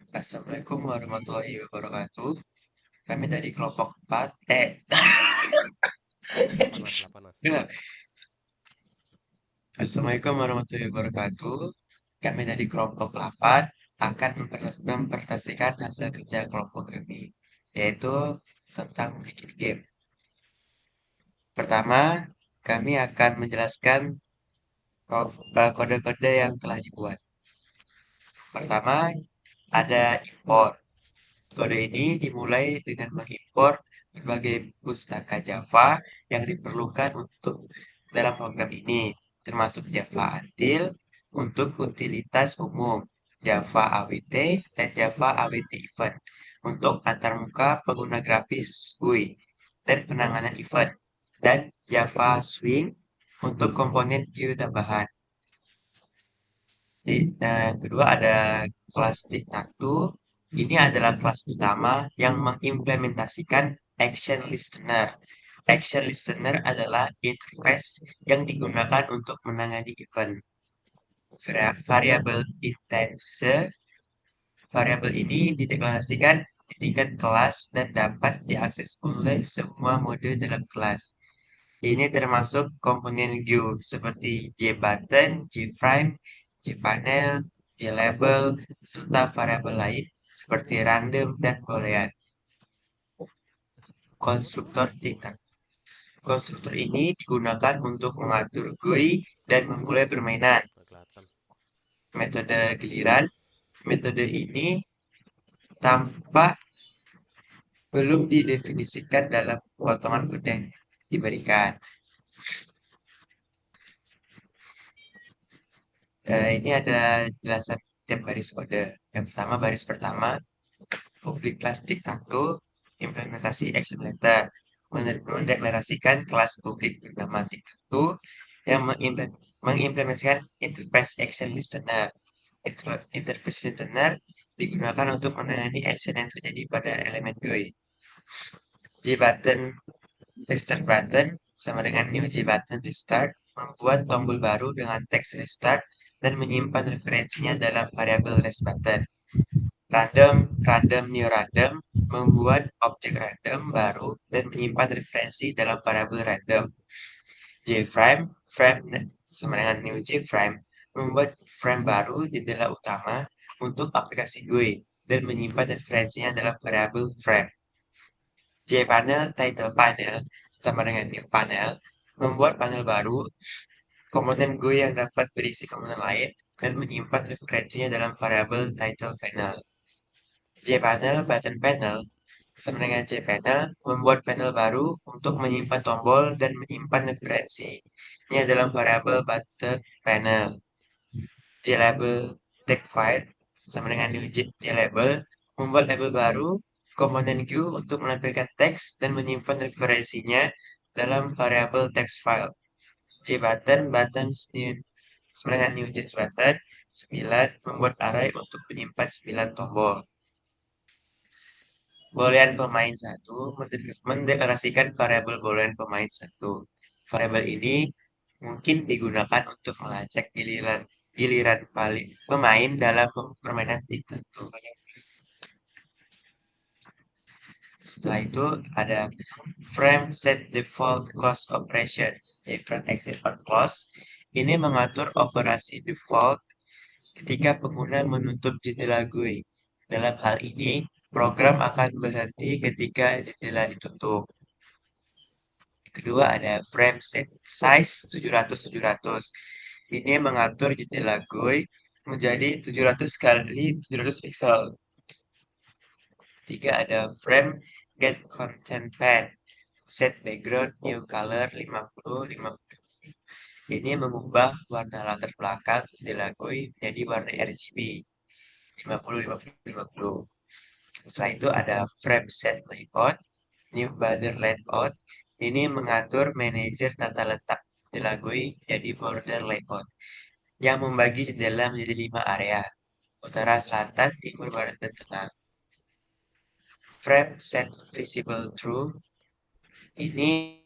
Assalamualaikum warahmatullahi wabarakatuh. Kami dari kelompok 4. Lah panas, lah panas. Dengar. Assalamualaikum warahmatullahi wabarakatuh. Kami dari kelompok 8 akan mempresentasikan hasil kerja kelompok kami, yaitu tentang bikin game. Pertama, kami akan menjelaskan kode-kode yang telah dibuat. Pertama, ada import. Kode ini dimulai dengan mengimpor berbagai pustaka Java yang diperlukan untuk dalam program ini, termasuk Java Until untuk utilitas umum, Java AWT, dan Java AWT Event untuk antarmuka pengguna grafis GUI dan penanganan event, dan Java Swing untuk komponen view tambahan. Yang kedua ada kelas Tic-Tac-Toe. Ini adalah kelas utama yang mengimplementasikan Action Listener. Action Listener adalah interface yang digunakan untuk menangani event. Variabel intense, variabel ini dideklarasikan di tingkat kelas dan dapat diakses oleh semua mode dalam kelas. Ini termasuk komponen view seperti JButton, JFrame, JPanel, JLabel, serta variabel lain seperti random dan boolean. Konstruktor tingkat. Konstruktor ini digunakan untuk mengatur GUI dan memulai permainan. Nggak kelihatan. Metode giliran. Metode ini tampak belum didefinisikan dalam potongan kode yang diberikan. Ini ada jelasan tiap baris kode. Yang pertama, baris pertama, publik plastik tato, implementasi accelerator, mendeklarasikan kelas publik bernama tato yang mengimplementasikan interface action listener. Interface listener digunakan untuk menangani action yang terjadi pada elemen GUI. JButton restart button sama dengan new JButton restart membuat tombol baru dengan teks restart dan menyimpan referensinya dalam variabel rest button. Random, random, new random membuat objek random baru dan menyimpan referensi dalam variabel random. JFrame, frame sama dengan new JFrame membuat frame baru jendela utama untuk aplikasi GUI dan menyimpan referensinya dalam variabel frame. JPanel, title panel sama dengan new panel membuat panel baru, komponen GUI yang dapat berisi komponen lain dan menyimpan referensinya dalam variabel title panel. JPanel, button panel sama dengan JPanel membuat panel baru untuk menyimpan tombol dan menyimpan referensinya dalam variabel button panel. JLabel text file sama dengan new JLabel membuat label baru komponen Q untuk menampilkan teks dan menyimpan referensinya dalam variabel text file. JButton buttons new sama dengan new JButton 9 membuat array untuk menyimpan 9 tombol. Boolean pemain 1 mendeklarasikan variabel boolean pemain 1. Variabel ini mungkin digunakan untuk melacak giliran giliran paling pemain dalam permainan tertentu. Setelah itu ada frame set default clause operation, yaitu frame exit on clause. Ini mengatur operasi default ketika pengguna menutup jendela GUI. Dalam hal ini, program akan berhenti ketika jendela ditutup. Kedua ada frame set size 700-700. Ini mengatur jendela GUI menjadi 700 kali 700 pixel. Tiga ada frame get content pen. Set background new color 50-50. Ini mengubah warna latar belakang jendela GUI menjadi warna RGB 50-50-50. Setelah itu ada frame set layout, new border layout. Ini mengatur manajer tata letak jendela GUI jadi border layout yang membagi jendela menjadi 5 area: utara, selatan, timur, barat, dan tengah. Frame set visible through ini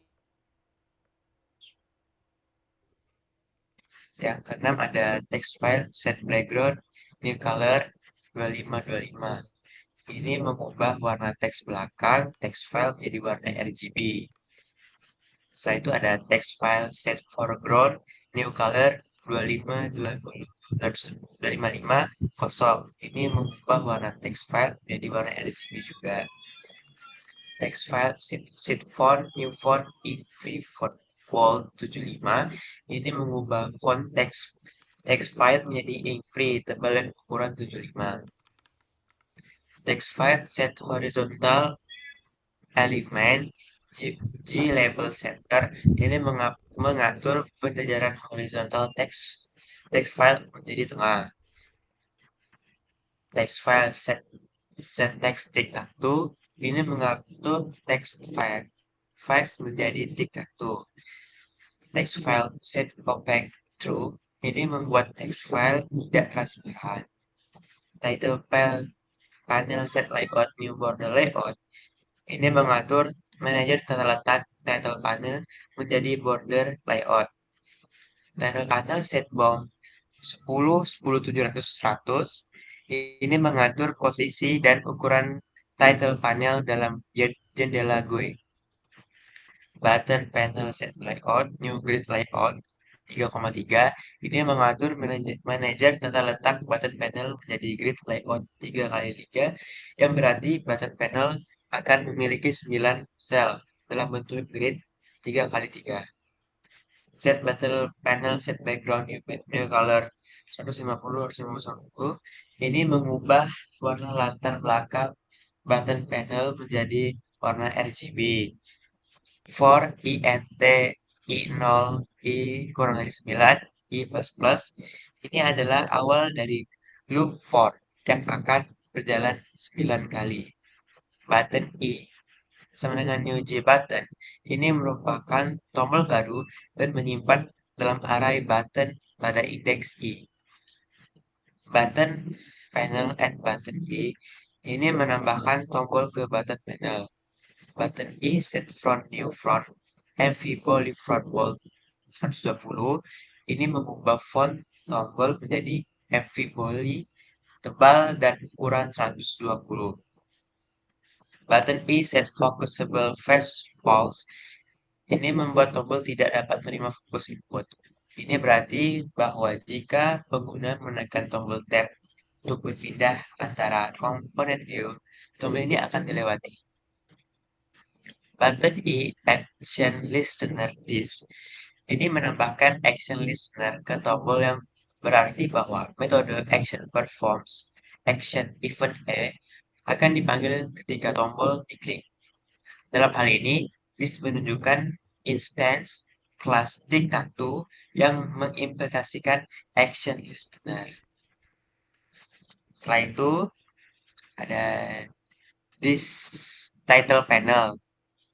yang keenam ada text file set background new color 2525. Ini mengubah warna teks belakang, teks file menjadi warna RGB. Setelah itu ada text file set foreground new color 2520 255 kosong. Ini mengubah warna text file menjadi warna RGB juga. Text file set font new font in free font wall 75. Ini mengubah font text file menjadi ink free tebal dan ukuran 75. Text file set horizontal elemen G label center ini mengatur penjajaran horizontal text file menjadi tengah. Text file set text tic-tac-toe ini mengatur text files menjadi tic-tac-toe. Text file set opaque true ini membuat text file tidak transparan. Title panel set layout new border layout ini mengatur manajer tata letak title panel menjadi border layout. Title panel set bound 10, 10, 700, 100. Ini mengatur posisi dan ukuran title panel dalam jendela GUI. Button panel set layout, new grid layout 3,3. Ini mengatur manajer tata letak button panel menjadi grid layout 3x3 yang berarti button panel akan memiliki 9 sel dalam bentuk grid 3x3. Set button panel set background new color 150 151. Ini mengubah warna latar belakang button panel menjadi warna RGB. For INT I0 I kurang dari 9 I plus plus ini adalah awal dari loop for yang akan berjalan 9 kali. Button I sama dengan new J button ini merupakan tombol baru dan menyimpan dalam array button pada indeks I. Button panel add button I ini menambahkan tombol ke button panel. Button I set front new front MV poly front wall 120 ini mengubah font tombol menjadi MV poly tebal dan ukuran 120. Button I set focusable face false ini membuat tombol tidak dapat menerima fokus input. Ini berarti bahwa jika pengguna menekan tombol tab untuk berpindah antara komponen view, tombol ini akan dilewati. Button I Action Listener This ini menambahkan action listener ke tombol yang berarti bahwa metode action performs action event E akan dipanggil ketika tombol diklik. Dalam hal ini, this menunjukkan instance kelas tic-tac-toe yang mengimplementasikan action listener. Setelah itu, ada this title panel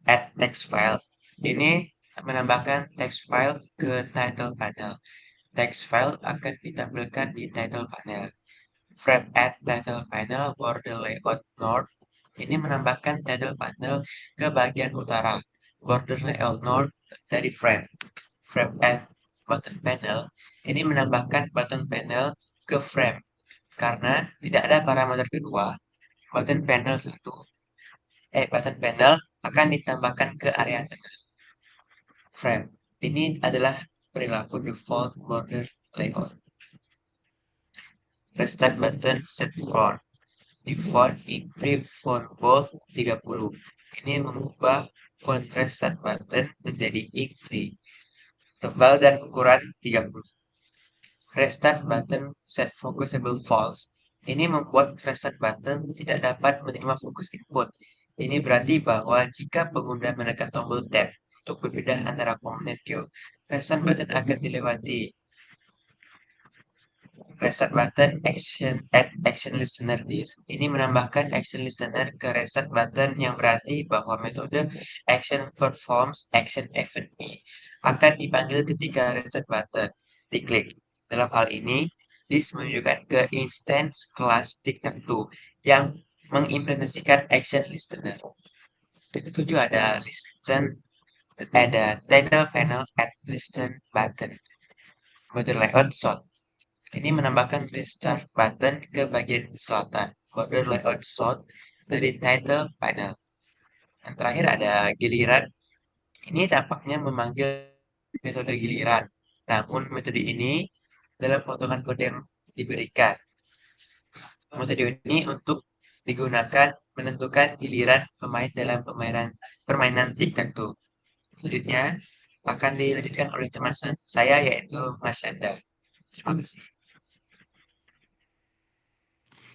add text file. Ini menambahkan text file ke title panel. Text file akan ditampilkan di title panel. Frame add title panel border layout north. Ini menambahkan title panel ke bagian utara. Border layout north dari frame. Frame add button panel. Ini menambahkan button panel ke frame. Karena tidak ada parameter kedua, button panel akan ditambahkan ke area tengah. Frame. Ini adalah perilaku default border layout. Restart button set font. Default in free font bold 30. Ini mengubah font restart button menjadi ink free. Tebal dan ukuran 30. Restart button set focusable false. Ini membuat restart button tidak dapat menerima fokus input. Ini berarti bahwa jika pengguna menekan tombol tab untuk berpindah antara komponen view, restart button akan dilewati. Reset button action listener this. Ini menambahkan action listener ke reset button yang berarti bahwa metode action performs action event E akan dipanggil ketika reset button diklik. Dalam hal ini, this menunjukkan ke instance kelas tic-tac-toe yang mengimplementasikan action listener. Ketujuh ada title panel add listen button. Mode layout short. Ini menambahkan restart button ke bagian selatan. Kode layout shot dari title panel. Yang terakhir ada giliran. Ini tampaknya memanggil metode giliran. Namun metode ini dalam potongan kode yang diberikan. Metode ini untuk digunakan menentukan giliran pemain dalam permainan tic-tac-toe. Selanjutnya akan dilanjutkan oleh teman saya yaitu Mas Anda. Terima kasih.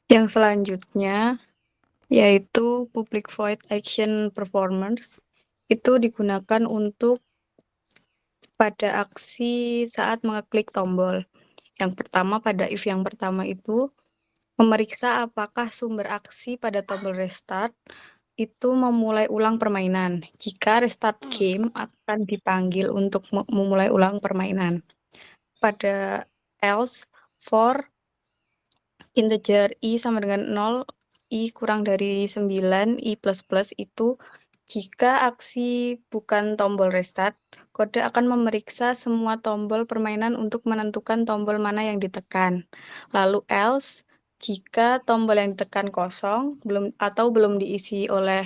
Yang selanjutnya yaitu public void action performance. Itu digunakan untuk pada aksi saat mengeklik tombol. Yang pertama pada if yang pertama itu memeriksa apakah sumber aksi pada tombol restart itu memulai ulang permainan. Jika restart game akan dipanggil untuk memulai ulang permainan. Pada else for integer i sama dengan 0, i kurang dari 9, i plus plus itu jika aksi bukan tombol restart, kode akan memeriksa semua tombol permainan untuk menentukan tombol mana yang ditekan. Lalu else, jika tombol yang ditekan kosong belum diisi oleh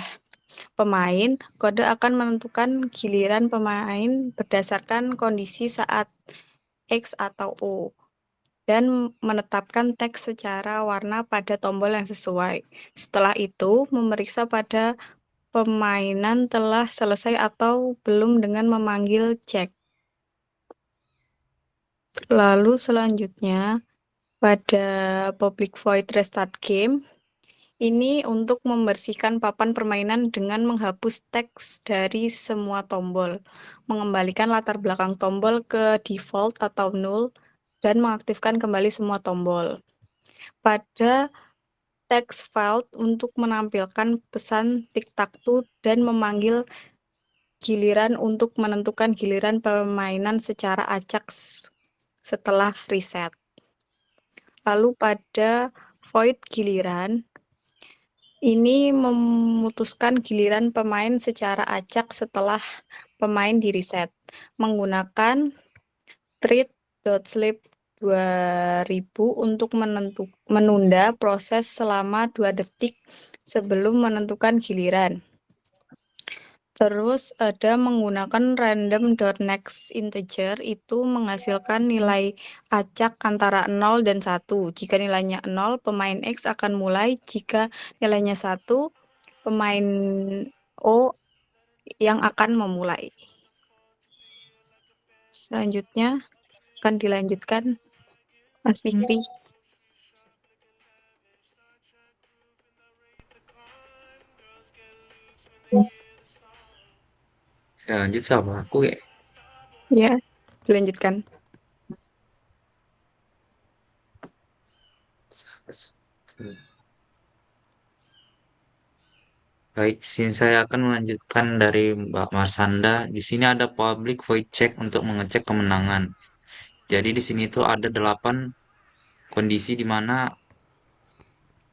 pemain, kode akan menentukan giliran pemain berdasarkan kondisi saat X atau O dan menetapkan teks secara warna pada tombol yang sesuai. Setelah itu, memeriksa pada permainan telah selesai atau belum dengan memanggil check. Lalu selanjutnya, pada public void restart game, ini untuk membersihkan papan permainan dengan menghapus teks dari semua tombol, mengembalikan latar belakang tombol ke default atau null, dan mengaktifkan kembali semua tombol. Pada text file untuk menampilkan pesan tic-tac-toe dan memanggil giliran untuk menentukan giliran permainan secara acak setelah reset. Lalu pada void giliran, ini memutuskan giliran pemain secara acak setelah pemain di reset menggunakan treat.sleep 2000 untuk menunda proses selama 2 detik sebelum menentukan giliran. Terus ada menggunakan random.next integer itu menghasilkan nilai acak antara 0 dan 1. Jika nilainya 0, pemain X akan mulai. Jika nilainya 1, pemain O yang akan memulai. Selanjutnya akan dilanjutkan Mas Fikri. Saya lanjut sama aku ya. Ya, dilanjutkan. Baik, sini saya akan melanjutkan dari Mbak Marsanda. Di sini ada public void check untuk mengecek kemenangan. Jadi di sini tuh ada 8 kondisi di mana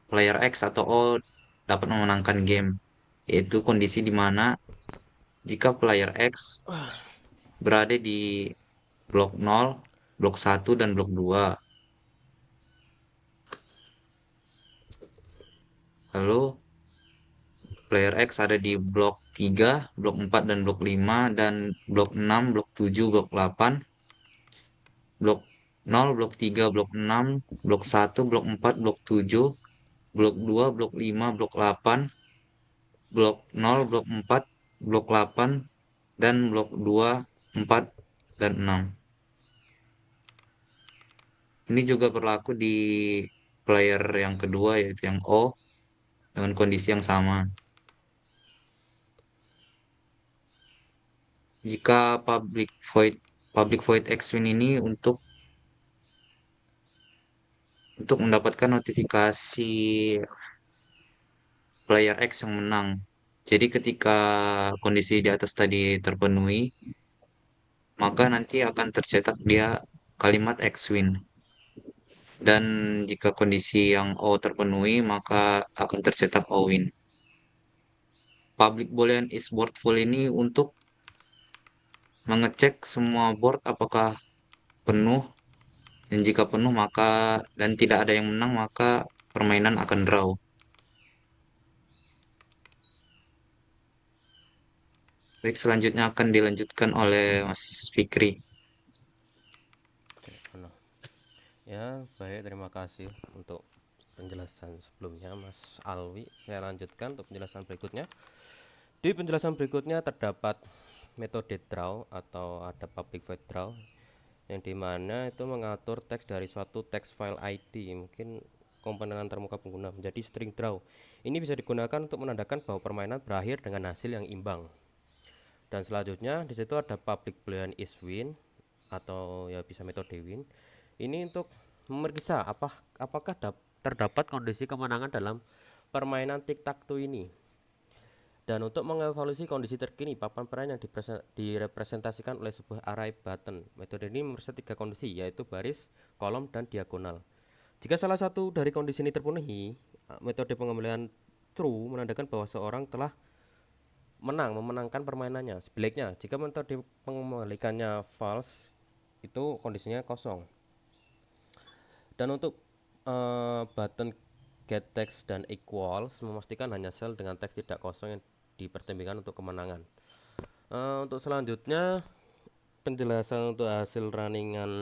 player X atau O dapat memenangkan game. Yaitu kondisi di mana jika player X berada di blok 0, blok 1, dan blok 2. Lalu player X ada di blok 3, blok 4, dan blok 5, dan blok 6, blok 7, blok 8, blok 0, blok 3, blok 6, blok 1, blok 4, blok 7, blok 2, blok 5, blok 8, blok 0, blok 4, blok 8, dan blok 2, 4, dan 6. Ini juga berlaku di player yang kedua yaitu yang O dengan kondisi yang sama. Jika public void xwin ini untuk mendapatkan notifikasi player X yang menang. Jadi ketika kondisi di atas tadi terpenuhi, maka nanti akan tercetak dia kalimat X-win. Dan jika kondisi yang O terpenuhi, maka akan tercetak O-win. Public boolean is board full ini untuk mengecek semua board apakah penuh Dan jika penuh maka dan tidak ada yang menang maka permainan akan draw. Baik, selanjutnya akan dilanjutkan oleh Mas Fikri. Oke, penuh. Ya, baik, terima kasih untuk penjelasan sebelumnya Mas Alwi. Saya lanjutkan untuk penjelasan berikutnya. Di penjelasan berikutnya terdapat metode draw atau ada public void draw yang dimana itu mengatur teks dari suatu text file ID, mungkin komponen antarmuka pengguna, menjadi string draw. Ini bisa digunakan untuk menandakan bahwa permainan berakhir dengan hasil yang imbang. Dan selanjutnya di situ ada public boolean is win atau ya bisa metode win. Ini untuk memeriksa apakah terdapat kondisi kemenangan dalam permainan tic tac toe ini. Dan untuk mengevaluasi kondisi terkini papan peran yang direpresentasikan oleh sebuah array button. Metode ini memeriksa 3 kondisi, yaitu baris, kolom, dan diagonal. Jika salah satu dari kondisi ini terpenuhi, metode pengembalian true menandakan bahwa seorang telah memenangkan permainannya. Sebaliknya, jika metode pengembalikannya false, itu kondisinya kosong. Dan untuk button get text dan equals memastikan hanya sel dengan teks tidak kosong yang dipertimbangkan untuk kemenangan. Untuk selanjutnya penjelasan untuk hasil runningan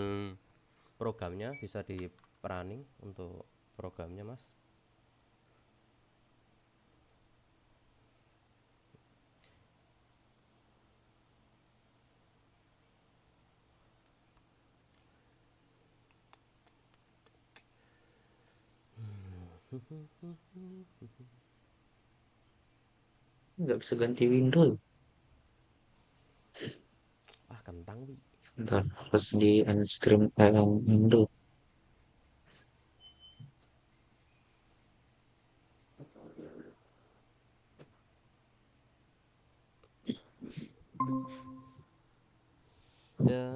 programnya bisa di running untuk programnya Mas. Nggak bisa ganti window. Kentang wi. Sebentar, harus di unstream window. Ya.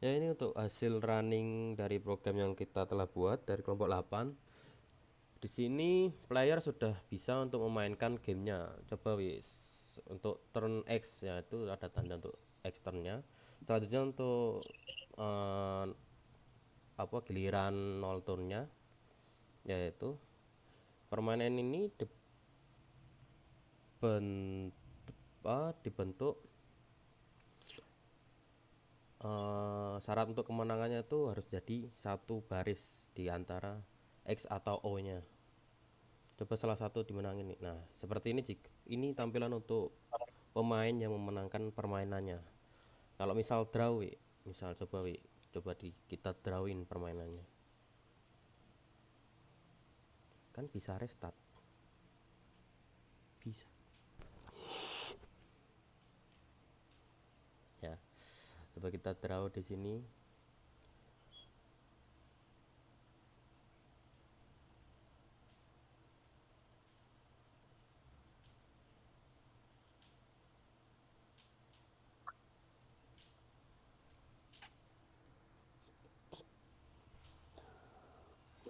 Ya, ini untuk hasil running dari program yang kita telah buat dari kelompok 8. Di sini player sudah bisa untuk memainkan gamenya. Coba wis untuk turn X ya, itu ada tanda untuk X turnnya. Selanjutnya untuk giliran 0 turnnya, yaitu permainan ini dibentuk syarat untuk kemenangannya itu harus jadi satu baris di antara X atau O nya. Coba salah satu dimenangin nih. Nah, seperti ini tampilan untuk pemain yang memenangkan permainannya. Kalau misal draw, coba kita drawin permainannya. Kan bisa restart. Bisa. Ya. Coba kita draw di sini.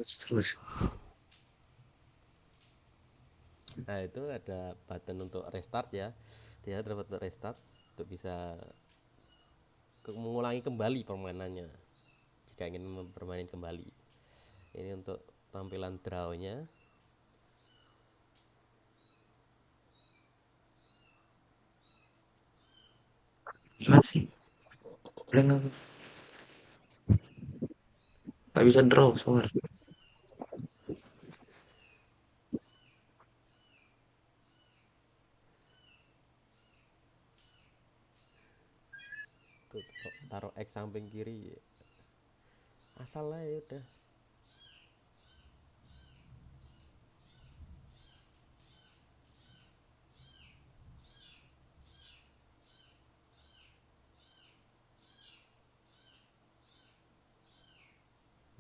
Terus. Nah, itu ada button untuk restart ya. Dia terdapat untuk restart untuk bisa mengulangi kembali permainannya jika ingin mempermainkan kembali. Ini untuk tampilan drawnya. Gimana sih? Nggak bisa draw soalnya. Tuh, taruh X samping kiri. Asal lah ya udah.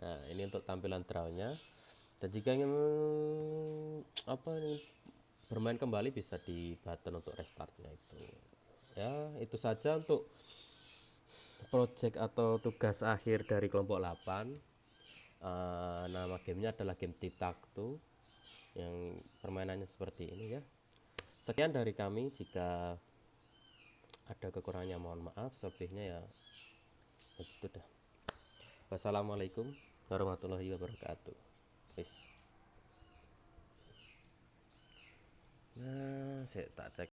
Nah, ini untuk tampilan drawnya. Dan jika ingin bermain kembali bisa di button untuk restartnya itu. Ya, itu saja untuk project atau tugas akhir dari kelompok 8. Nama gamenya adalah game Tic Tac Toe yang permainannya seperti ini ya. Sekian dari kami, jika ada kekurangannya mohon maaf, selebihnya ya Itu dah. Wassalamualaikum warahmatullahi wabarakatuh. Wis. Nah, saya tak cek